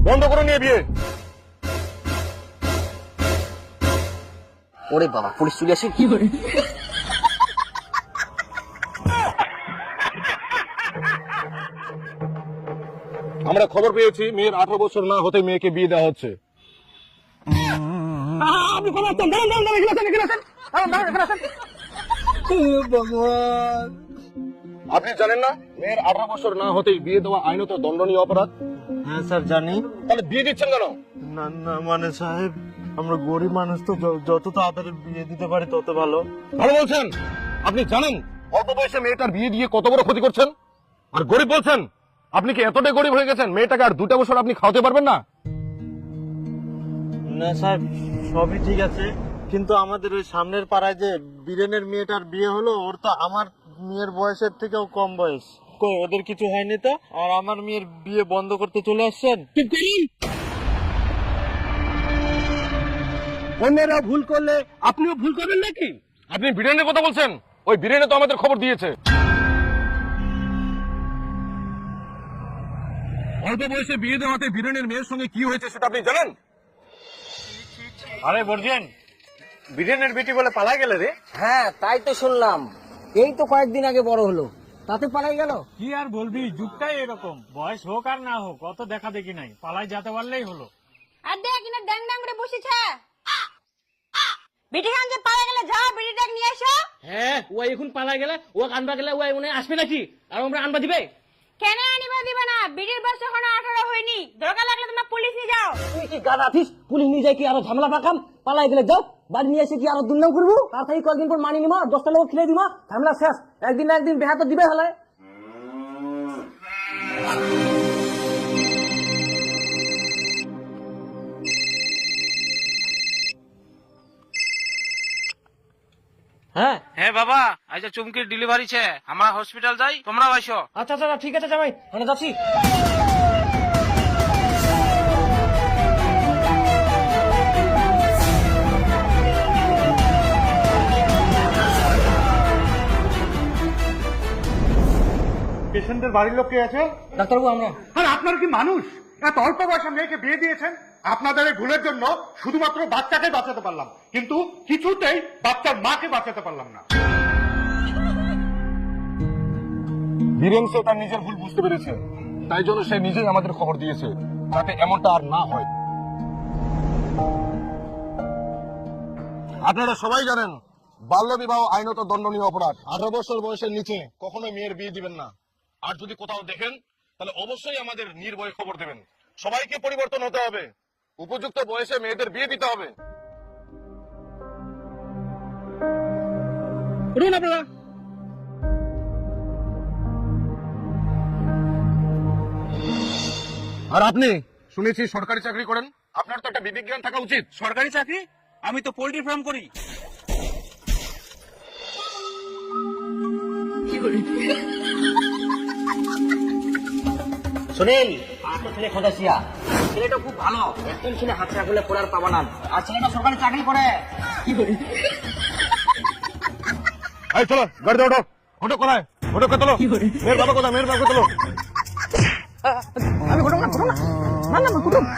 বন্ধ করে নিয়ে বিয়ে। ওরে বাবা, পুলিশ চলে আসে কি করে? আমরা খবর পেয়েছি মেয়ের 18 বছর না হতে মেয়েকে বিয়ে দেওয়া হচ্ছে। আপনি জানেন না মেয়ের 18 বছর না হতেই বিয়ে দেওয়া আইনত দণ্ডনীয় অপরাধ? হ্যাঁ স্যার জানি। তাহলে বিয়ে দিচ্ছেন কেন? না না মানে সাহেব, আমরা গরিব মানুষ তো, যত তাড়াতাড়ি বিয়ে দিতে পারি তত ভালো। ভালো বলছেন। আপনি জানেন অল্প বয়সে মেয়েটার বিয়ে দিয়ে কত বড় ক্ষতি করছেন? আর গরিব বলছেন? আপনি কি এতটাই গরিব হয়ে গেছেন মেয়েটাকে আর 2টা বছর আপনি খাওয়াতে পারবেন না? না সাহেব, সবই ঠিক আছে, কিন্তু আমাদের ওই সামনের পাড়ায় যে বীরেনের মেয়েটার বিয়ে হলো, ওর তো আমার মেয়ের বয়সের থেকেও কম বয়স। কই ওদের কিছু হয়নি তো? আর আমার মেয়ের বিয়ে বন্ধ করতে চলে আসছেন? অন্যেরা ভুল করলে আপনিও ভুল করবেন নাকি? আপনি বীরেনের কথা বলছেন? ওই বীরেনে তো আমাদের খবর দিয়েছে। অল্প বয়সে বিয়ে দেওয়াতে বীরেনের মেয়ের সঙ্গে কি হয়েছে সেটা আপনি জানেন? আরে বর্জেন, বীরেনের বেটি বলে পালা গেলে রে। হ্যাঁ তাই তো শুনলাম, এই তো কয়েকদিন আগে বড় হলো, তাতে পালাই গেল। কি আর বলবি, যুগটাই এরকম, বয়স হোক আর না হোক অত দেখা দেখি নাই, পালাই যেতে পারলেই হলো। আর দেখ কিনা ড্যাং ড্যাং করে বসেছে। বিটি খান যে পালা গেলে যাও বিটি ডাক নিয়ে এসো। হ্যাঁ, ও এখন পালা গেলে, ও আনবা গেলে ও মনে হয় আসবে নাকি? আর আমরা আনবা দিবে? কেন আনিবা দিবে না? বিটির বয়স এখনো 18 হয়নি, দরকার লাগলে তোমরা পুলিশ নিয়ে যাও। তুই কি গান আছিস? পুলিশ নিয়ে যায় কি আরো ঝামেলা পাকাম? পালাই গেলে যাও, বাড়ি নিয়ে এসে কি আরো দুর্নাম করবো? তার থেকে কয়েকদিন পর মানি নিমা, 10টা লোক খেলে দিমা, ঝামেলা শেষ। একদিন না একদিন বেহা তো দিবে হলে। হ্যাঁ হ্যাঁ বাবা, আজ চুমকির ডেলিভারি ছে, আমরা হসপিটাল যাই, তোমরাও আসো। আচ্ছা আচ্ছা ঠিক আছে জামাই, আমরা যাচ্ছি। পেশেন্টের বাড়ির লোক কে আছে? ডাক্তারবাবু আমরা। আর আপনার কি মানুষ? এত অল্প বয়সে মেয়েকে বিয়ে দিয়েছেন। আপনাদের এই ভুলের জন্য শুধুমাত্র বাচ্চাকে বাঁচাতে পারলাম, কিন্তু কিছুতেই বাচ্চার মাকে বাঁচাতে পারলাম না। বীরেন সে তার নিজের ভুল বুঝতে পেরেছে, তাই জন্য সে নিজেই আমাদের খবর দিয়েছে যাতে এমনটা আর না হয়। আপনারা সবাই জানেন বাল্য বিবাহ আইনত দণ্ডনীয় অপরাধ। 18 বছর বয়সের নিচে কখনোই মেয়ের বিয়ে দিবেন না। আর যদি কোথাও দেখেন তাহলে অবশ্যই আমাদের নির্ভয়ে খবর দেবেন। সবাইকে পরিবর্তন হতে হবে, উপযুক্ত বয়সে মেয়েদের বিয়ে দিতে হবে। আপনারা আর আপনি শুনেছি সরকারি চাকরি করেন, আপনার তো একটা বিবেক জ্ঞান থাকা উচিত। সরকারি চাকরি? আমি তো পোল্ট্রি ফার্ম করি। সুনীল, আপনার ছেলে খোদাসিয়া, ছেলেটা খুব ভালো, একদম ছেলে হাত ছাগলে পড়ার পাবা না। আর ছেলেটা সরকারি চাকরি করে। কি করে? এই চলো গাড়িতে ওঠো। ওঠো কোথায়? ওঠো কে তোলো? মেয়ের বাবা কোথায়? মেয়ের বাবা তোলো। আমি ঘটনা না, না না ঘটনা।